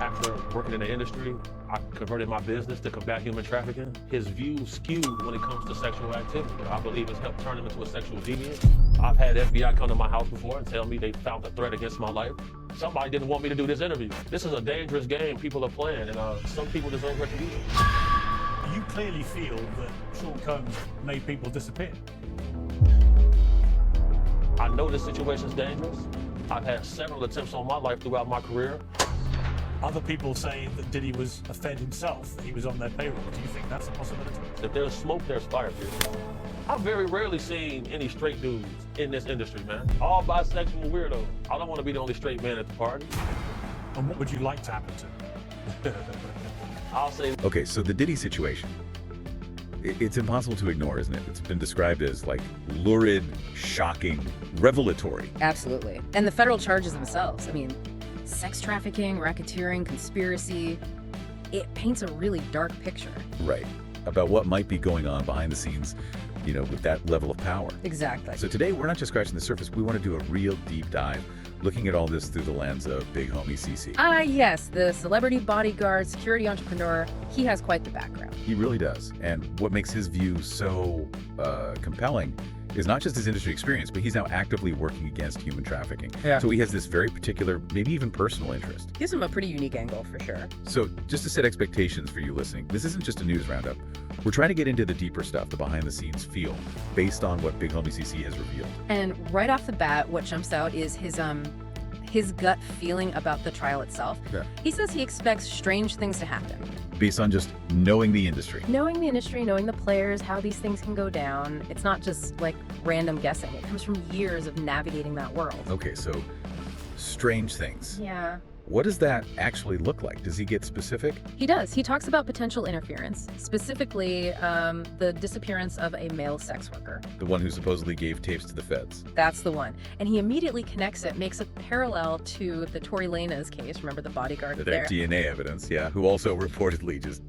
after working in the industry, I converted my business to combat human trafficking. His views skewed when it comes to sexual activity. I believe it's helped turn him into a sexual deviant. I've had FBI come to my house before and tell me they found a threat against my life. Somebody didn't want me to do this interview. This is a dangerous game people are playing, and some people deserve retribution. You clearly feel that Sean Combs made people disappear. I know this situation's dangerous. I've had several attempts on my life throughout my career. Other people say that Diddy was a Fed himself, that he was on their payroll. Do you think that's a possibility? If there's smoke, there's fire, Peter. I've very rarely seen any straight dudes in this industry, man. All bisexual weirdos. I don't want to be the only straight man at the party. And what would you like to happen to? I'll say... Okay, so the Diddy situation. It's impossible to ignore, isn't it? It's been described as like lurid, shocking, revelatory. Absolutely. And the federal charges themselves, I mean, sex trafficking, racketeering, conspiracy, it paints a really dark picture. Right. About what might be going on behind the scenes, you know, with that level of power. Exactly. So today, we're not just scratching the surface. We want to do a real deep dive, looking at all this through the lens of Big Homie CC. Yes, the celebrity bodyguard, security entrepreneur, he has quite the background. He really does. And what makes his view so compelling is not just his industry experience, but he's now actively working against human trafficking. Yeah. So he has this very particular, maybe even personal interest. Gives him a pretty unique angle, for sure. So just to set expectations for you listening, this isn't just a news roundup. We're trying to get into the deeper stuff, the behind-the-scenes feel, based on what Big Homie CC has revealed. And right off the bat, what jumps out is his gut feeling about the trial itself. Yeah. He says he expects strange things to happen. Based on just knowing the industry. Knowing the industry, knowing the players, how these things can go down, it's not just like random guessing. It comes from years of navigating that world. Okay, so strange things. Yeah. What does that actually look like? Does he get specific? He does. He talks about potential interference, specifically the disappearance of a male sex worker. The one who supposedly gave tapes to the feds. That's the one. And he immediately connects it, makes a parallel to the Tory Lanez case. Remember the bodyguard there? DNA evidence, yeah, who also reportedly just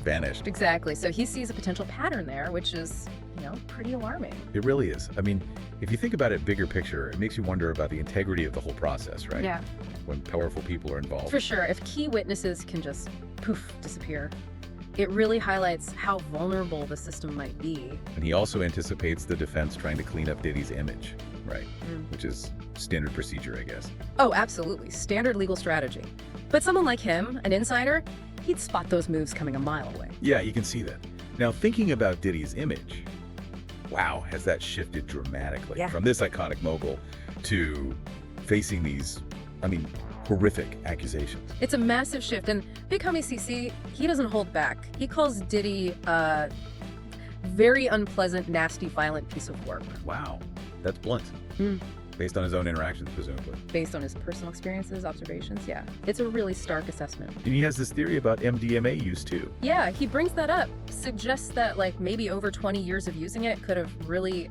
vanished. Exactly. So he sees a potential pattern there, which is, you know, pretty alarming. It really is. I mean, if you think about it bigger picture, it makes you wonder about the integrity of the whole process, right? Yeah. When powerful people are involved. For sure. If key witnesses can just poof, disappear, it really highlights how vulnerable the system might be. And he also anticipates the defense trying to clean up Diddy's image, right? Which is standard procedure, I guess. Oh, absolutely. Standard legal strategy. But someone like him, an insider, he'd spot those moves coming a mile away. Yeah, you can see that. Now, thinking about Diddy's image, wow, has that shifted dramatically from this iconic mogul to facing these, I mean, horrific accusations. It's a massive shift, and Big Homie CC, he doesn't hold back. He calls Diddy a very unpleasant, nasty, violent piece of work. Wow, that's blunt. Based on his own interactions, presumably. Based on his personal experiences, observations, yeah. It's a really stark assessment. And he has this theory about MDMA use too. Yeah, he brings that up. Suggests that like maybe over 20 years of using it could have really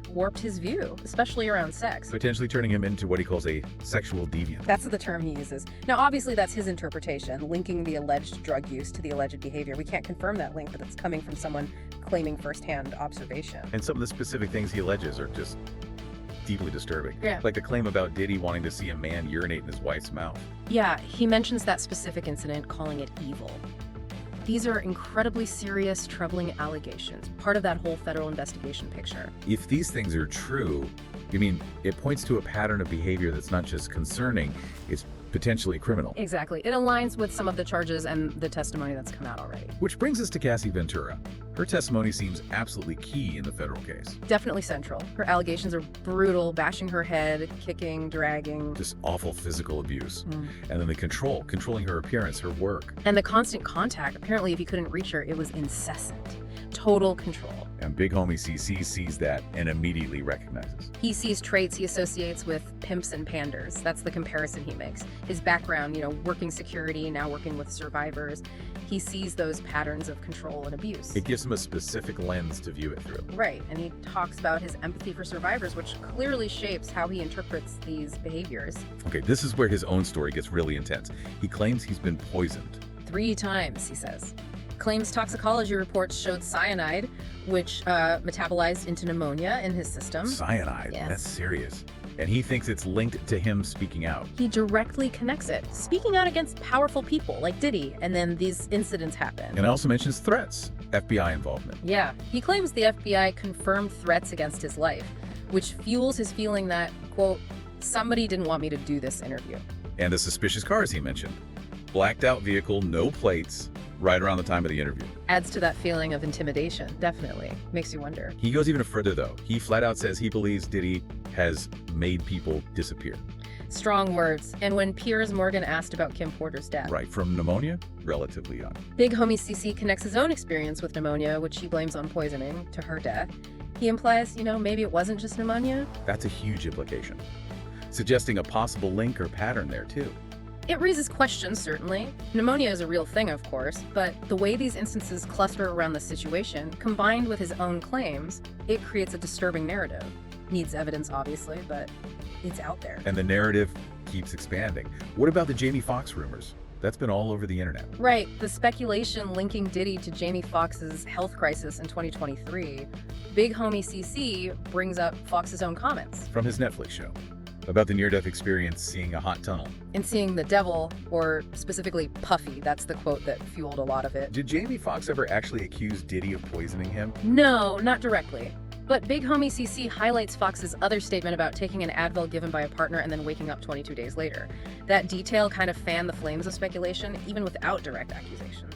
warped his view, especially around sex. Potentially turning him into what he calls a sexual deviant. That's the term he uses. Now, obviously, that's his interpretation, linking the alleged drug use to the alleged behavior. We can't confirm that link, but it's coming from someone claiming firsthand observation. And some of the specific things he alleges are just deeply disturbing. Yeah. Like the claim about Diddy wanting to see a man urinate in his wife's mouth. Yeah, he mentions that specific incident, calling it evil. These are incredibly serious, troubling allegations, part of that whole federal investigation picture. If these things are true, I mean, it points to a pattern of behavior that's not just concerning, it's potentially criminal. Exactly. It aligns with some of the charges and the testimony that's come out already. Which brings us to Cassie Ventura. Her testimony seems absolutely key in the federal case. Definitely central. Her allegations are brutal, bashing her head, kicking, dragging. Just awful physical abuse. And then the controlling her appearance, her work. And the constant contact. Apparently, if he couldn't reach her, it was incessant. Total control. And Big Homie CC sees that and immediately recognizes. He sees traits he associates with pimps and panders. That's the comparison he makes. His background, you know, working security, now working with survivors. He sees those patterns of control and abuse. It gives him a specific lens to view it through. Right, and he talks about his empathy for survivors, which clearly shapes how he interprets these behaviors. Okay, this is where his own story gets really intense. He claims he's been poisoned. 3 times, he says. Claims toxicology reports showed cyanide, which metabolized into pneumonia in his system. Cyanide? Yeah. That's serious. And he thinks it's linked to him speaking out. He directly connects it, speaking out against powerful people like Diddy, and then these incidents happen. And also mentions threats, FBI involvement. Yeah, he claims the FBI confirmed threats against his life, which fuels his feeling that, quote, somebody didn't want me to do this interview. And the suspicious cars he mentioned. Blacked out vehicle, no plates, right around the time of the interview. Adds to that feeling of intimidation, definitely. Makes you wonder. He goes even further, though. He flat out says he believes Diddy has made people disappear. Strong words. And when Piers Morgan asked about Kim Porter's death. Right, from pneumonia? Relatively young. Big homie CC connects his own experience with pneumonia, which he blames on poisoning, to her death. He implies, maybe it wasn't just pneumonia. That's a huge implication, suggesting a possible link or pattern there, too. It raises questions, certainly. Pneumonia is a real thing, of course, but the way these instances cluster around the situation, combined with his own claims, it creates a disturbing narrative. Needs evidence, obviously, but it's out there. And the narrative keeps expanding. What about the Jamie Foxx rumors? That's been all over the internet. Right. The speculation linking Diddy to Jamie Foxx's health crisis in 2023. Big homie CC brings up Fox's own comments. From his Netflix show. About the near-death experience seeing a hot tunnel. And seeing the devil, or specifically Puffy. That's the quote that fueled a lot of it. Did Jamie Foxx ever actually accuse Diddy of poisoning him? No, not directly. But Big Homie CC highlights Fox's other statement about taking an Advil given by a partner and then waking up 22 days later. That detail kind of fanned the flames of speculation, even without direct accusation.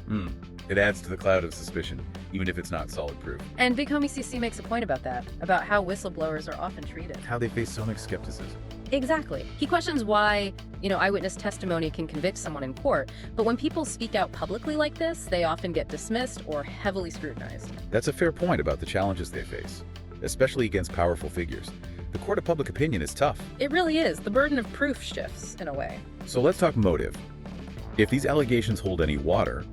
It adds to the cloud of suspicion, even if it's not solid proof. And Big Homie CC makes a point about that, about how whistleblowers are often treated. How they face so much skepticism. Exactly. He questions why, eyewitness testimony can convict someone in court, but when people speak out publicly like this, they often get dismissed or heavily scrutinized. That's a fair point about the challenges they face, especially against powerful figures. The court of public opinion is tough. It really is. The burden of proof shifts, in a way. So let's talk motive. If these allegations hold any water,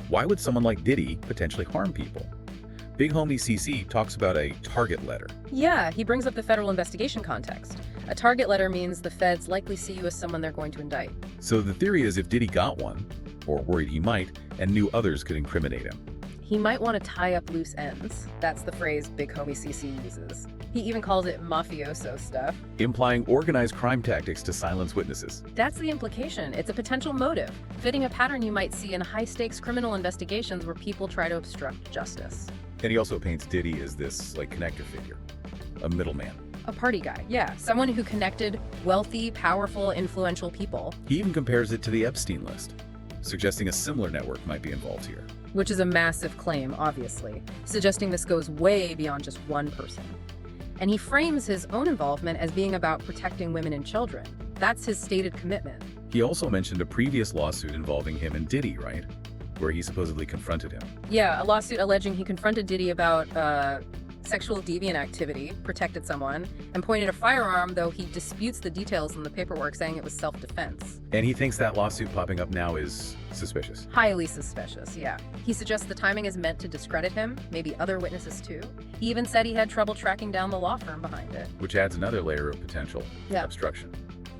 why would someone like Diddy potentially harm people? Big homie CC talks about a target letter. Yeah, he brings up the federal investigation context. A target letter means the feds likely see you as someone they're going to indict. So the theory is if Diddy got one, or worried he might, and knew others could incriminate him. He might want to tie up loose ends. That's the phrase Big Homie CC uses. He even calls it mafioso stuff. Implying organized crime tactics to silence witnesses. That's the implication. It's a potential motive, fitting a pattern you might see in high-stakes criminal investigations where people try to obstruct justice. And he also paints Diddy as this, connector figure. A middleman. A party guy, yeah. Someone who connected wealthy, powerful, influential people. He even compares it to the Epstein list, suggesting a similar network might be involved here. Which is a massive claim, obviously, suggesting this goes way beyond just one person. And he frames his own involvement as being about protecting women and children. That's his stated commitment. He also mentioned a previous lawsuit involving him and Diddy, right? Where he supposedly confronted him. Yeah, a lawsuit alleging he confronted Diddy about sexual deviant activity, protected someone, and pointed a firearm, though he disputes the details in the paperwork, saying it was self-defense. And he thinks that lawsuit popping up now is suspicious. Highly suspicious, yeah. He suggests the timing is meant to discredit him, maybe other witnesses too. He even said he had trouble tracking down the law firm behind it. Which adds another layer of potential obstruction.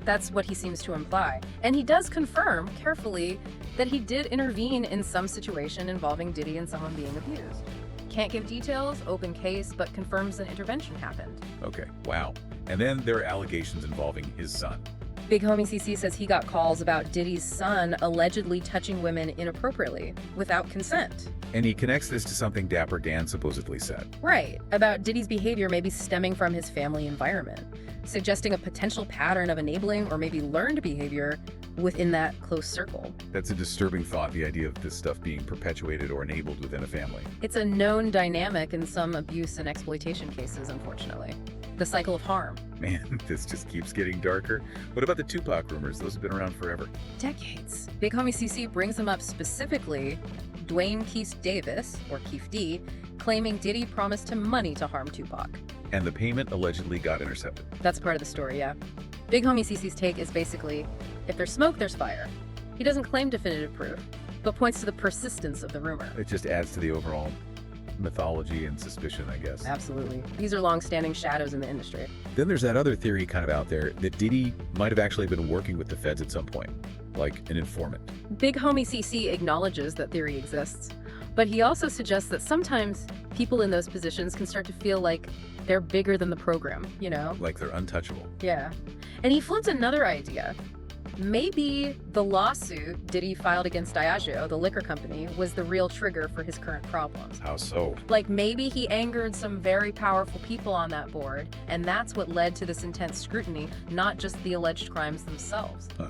That's what he seems to imply. And he does confirm, carefully, that he did intervene in some situation involving Diddy and someone being abused. Can't give details, open case, but confirms an intervention happened. Okay, wow. And then there are allegations involving his son. Big Homie CC says he got calls about Diddy's son allegedly touching women inappropriately, without consent. And he connects this to something Dapper Dan supposedly said. Right, about Diddy's behavior maybe stemming from his family environment, suggesting a potential pattern of enabling or maybe learned behavior within that close circle. That's a disturbing thought, the idea of this stuff being perpetuated or enabled within a family. It's a known dynamic in some abuse and exploitation cases, unfortunately. The cycle of harm. Man, this just keeps getting darker. What about the Tupac rumors? Those have been around forever. Decades. Big Homie CC brings them up specifically, Dwayne Keith Davis, or Keith D, claiming Diddy promised him money to harm Tupac. And the payment allegedly got intercepted. That's part of the story, yeah. Big Homie CC's take is basically, if there's smoke, there's fire. He doesn't claim definitive proof, but points to the persistence of the rumor. It just adds to the overall mythology and suspicion, I guess. Absolutely. These are long-standing shadows in the industry. Then there's that other theory kind of out there that Diddy might have actually been working with the feds at some point, like an informant. Big Homie CC acknowledges that theory exists. But he also suggests that sometimes people in those positions can start to feel like they're bigger than the program, you know? Like they're untouchable. Yeah. And he floats another idea. Maybe the lawsuit Diddy filed against Diageo, the liquor company, was the real trigger for his current problems. How so? Like maybe he angered some very powerful people on that board, and that's what led to this intense scrutiny, not just the alleged crimes themselves. Huh.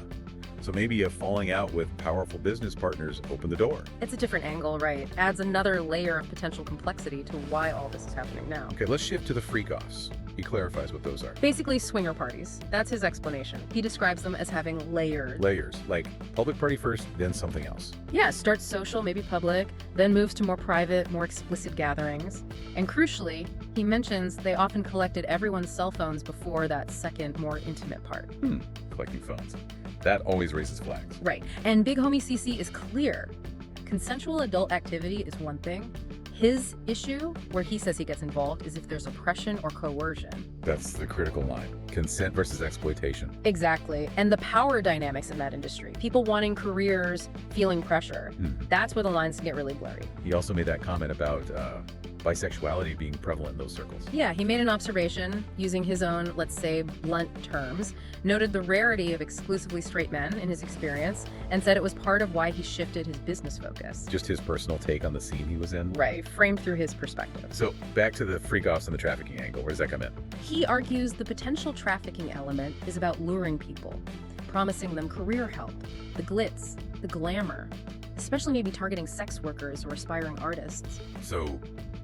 So maybe a falling out with powerful business partners opened the door. It's a different angle, right? Adds another layer of potential complexity to why all this is happening now. Okay, let's shift to the freak-offs. He clarifies what those are. Basically, swinger parties. That's his explanation. He describes them as having layers. Layers, like public party first, then something else. Yeah, starts social, maybe public, then moves to more private, more explicit gatherings. And crucially, he mentions they often collected everyone's cell phones before that second, more intimate part. Collecting phones. That always raises flags. Right. And Big Homie CC is clear. Consensual adult activity is one thing. His issue, where he says he gets involved, is if there's oppression or coercion. That's the critical line. Consent versus exploitation. Exactly. And the power dynamics in that industry. People wanting careers, feeling pressure. That's where the lines get really blurry. He also made that comment about bisexuality being prevalent in those circles. Yeah, he made an observation using his own, let's say, blunt terms, noted the rarity of exclusively straight men in his experience, and said it was part of why he shifted his business focus. Just his personal take on the scene he was in. Right, framed through his perspective. So back to the freak-offs and the trafficking angle. Where does that come in? He argues the potential trafficking element is about luring people, promising them career help, the glitz, the glamour, especially maybe targeting sex workers or aspiring artists. So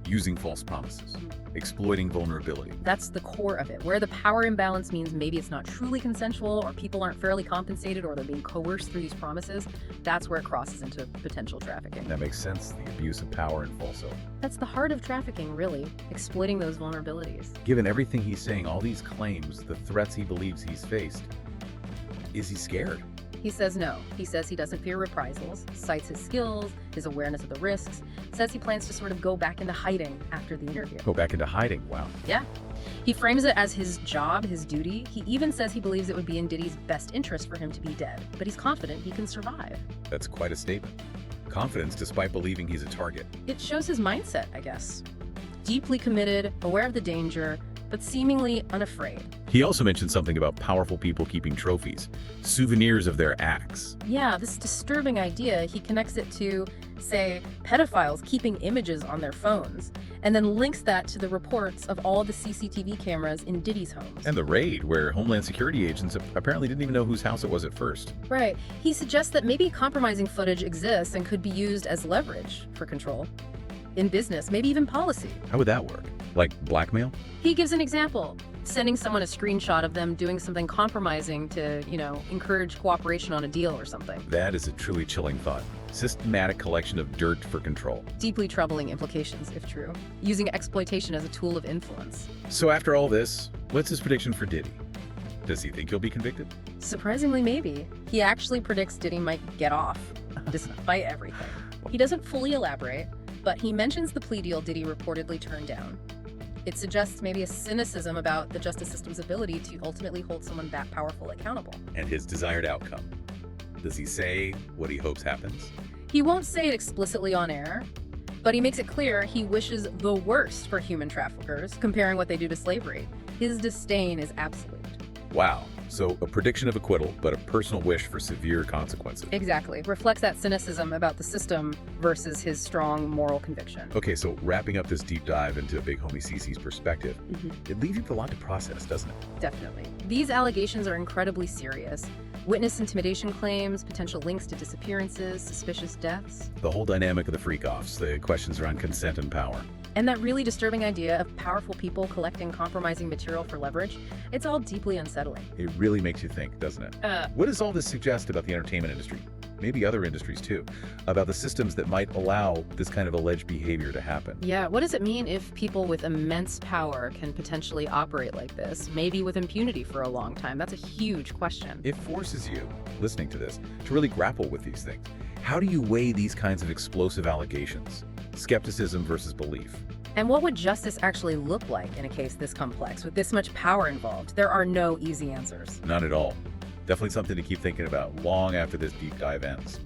using false promises, exploiting vulnerability. That's the core of it, where the power imbalance means maybe it's not truly consensual, or people aren't fairly compensated, or they're being coerced through these promises. That's where it crosses into potential trafficking. That makes sense, the abuse of power and false hope. That's the heart of trafficking, really, exploiting those vulnerabilities. Given everything he's saying, all these claims, the threats he believes he's faced, is he scared? He says no. He says he doesn't fear reprisals, cites his skills, his awareness of the risks, says he plans to sort of go back into hiding after the interview. Go back into hiding, wow. Yeah. He frames it as his job, his duty. He even says he believes it would be in Diddy's best interest for him to be dead, but he's confident he can survive. That's quite a statement. Confidence despite believing he's a target. It shows his mindset, I guess. Deeply committed, aware of the danger, but seemingly unafraid. He also mentioned something about powerful people keeping trophies, souvenirs of their acts. Yeah, this disturbing idea, he connects it to, say, pedophiles keeping images on their phones, and then links that to the reports of all the CCTV cameras in Diddy's homes. And the raid, where Homeland Security agents apparently didn't even know whose house it was at first. Right. He suggests that maybe compromising footage exists and could be used as leverage for control. In business, maybe even policy. How would that work? Like blackmail? He gives an example, sending someone a screenshot of them doing something compromising to, encourage cooperation on a deal or something. That is a truly chilling thought. Systematic collection of dirt for control. Deeply troubling implications, if true. Using exploitation as a tool of influence. So after all this, what's his prediction for Diddy? Does he think he'll be convicted? Surprisingly, maybe. He actually predicts Diddy might get off, despite everything. He doesn't fully elaborate, but he mentions the plea deal Diddy reportedly turned down. It suggests maybe a cynicism about the justice system's ability to ultimately hold someone that powerful accountable. And his desired outcome. Does he say what he hopes happens? He won't say it explicitly on air, but he makes it clear he wishes the worst for human traffickers, comparing what they do to slavery. His disdain is absolute. Wow. So a prediction of acquittal, but a personal wish for severe consequences. Exactly. Reflects that cynicism about the system versus his strong moral conviction. Okay, so wrapping up this deep dive into Big Homie CC's perspective, it leaves you with a lot to process, doesn't it? Definitely. These allegations are incredibly serious. Witness intimidation claims, potential links to disappearances, suspicious deaths. The whole dynamic of the freak-offs, the questions around consent and power. And that really disturbing idea of powerful people collecting compromising material for leverage, it's all deeply unsettling. It really makes you think, doesn't it? What does all this suggest about the entertainment industry? Maybe other industries too, about the systems that might allow this kind of alleged behavior to happen. Yeah, what does it mean if people with immense power can potentially operate like this, maybe with impunity for a long time? That's a huge question. It forces you, listening to this, to really grapple with these things. How do you weigh these kinds of explosive allegations? Skepticism versus belief. And what would justice actually look like in a case this complex, with this much power involved? There are no easy answers. None at all. Definitely something to keep thinking about long after this deep dive ends.